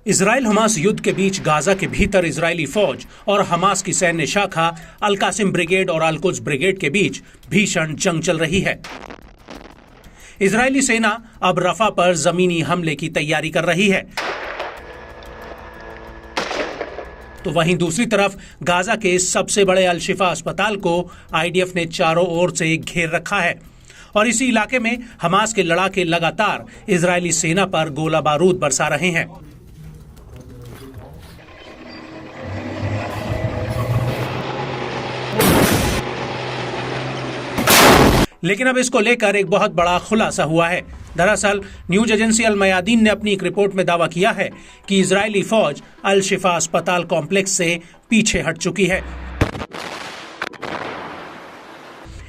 Israel Hamas युद्ध के बीच Gaza के भीतर इजरायली फौज और हमास की सैन्य शाखा अल कासिम ब्रिगेड और अल कुद्स ब्रिगेड के बीच भीषण जंग चल रही है। इजरायली सेना अब रफा पर जमीनी हमले की तैयारी कर रही है, तो वहीं दूसरी तरफ गाजा के सबसे बड़े अल शिफा अस्पताल को आईडीएफ ने चारों ओर से घेर रखा है और इसी इलाके में हमास के लड़ाके लगातार इजरायली सेना पर गोला बारूद बरसा रहे हैं। लेकिन अब इसको लेकर एक बहुत बड़ा खुलासा हुआ है। दरअसल न्यूज एजेंसी अल मयादीन ने अपनी एक रिपोर्ट में दावा किया है कि इजरायली फौज अल शिफा अस्पताल कॉम्प्लेक्स से पीछे हट चुकी है।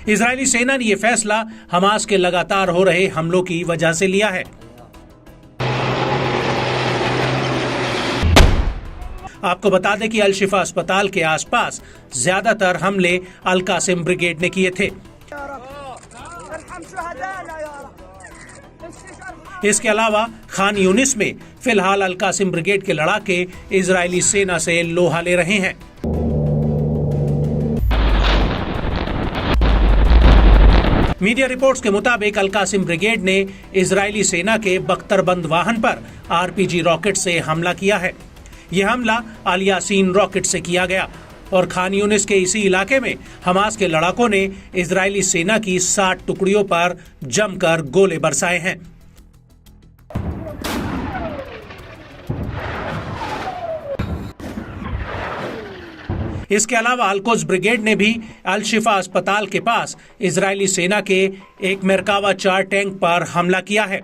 इजरायली सेना ने यह फैसला हमास के लगातार हो रहे हमलों की वजह से लिया है। आपको बता दें कि अल शिफा अस्पताल के आसपास ज्यादातर हमले अल कासिम ब्रिगेड ने किए थे। इसके अलावा खान यूनिस में फिलहाल अल कासिम ब्रिगेड के लड़ाके इजरायली सेना से लोहा ले रहे हैं। मीडिया रिपोर्ट्स के मुताबिक अल कासिम ब्रिगेड ने इजरायली सेना के बख्तरबंद वाहन पर आरपीजी रॉकेट से हमला किया है। यह हमला अल यासीन रॉकेट से किया गया और खान यूनिस के इसी इलाके में हमास के लड़ाकों ने इजरायली सेना की 60 टुकड़ियों पर जमकर गोले बरसाए हैं। इसके अलावा अल कुद्स ब्रिगेड ने भी अल शिफा अस्पताल के पास इजरायली सेना के एक मेरकावा 4 टैंक पर हमला किया है।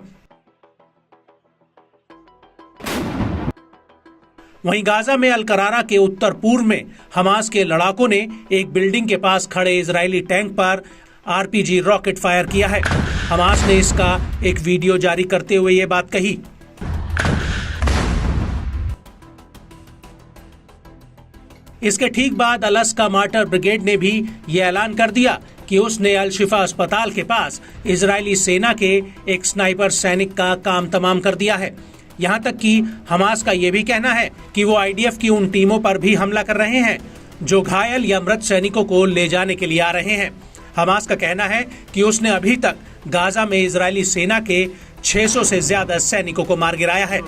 वहीं गाजा में अल करारा के उत्तर पूर्व में हमास के लड़ाकों ने एक बिल्डिंग के पास खड़े इजरायली टैंक पर आरपीजी रॉकेट फायर किया है। हमास ने इसका एक वीडियो जारी करते हुए ये बात कही। इसके ठीक बाद अल अस्का मार्टर ब्रिगेड ने भी ये ऐलान कर दिया कि उसने अल शिफा अस्पताल के पास इजरायली सेना के एक स्नाइपर सैनिक का काम तमाम कर दिया है। यहाँ तक कि हमास का यह भी कहना है कि वो आईडीएफ की उन टीमों पर भी हमला कर रहे हैं जो घायल या मृत सैनिकों को ले जाने के लिए आ रहे हैं। हमास का कहना है कि उसने अभी तक गाजा में इजरायली सेना के 600 से ज्यादा सैनिकों को मार गिराया है।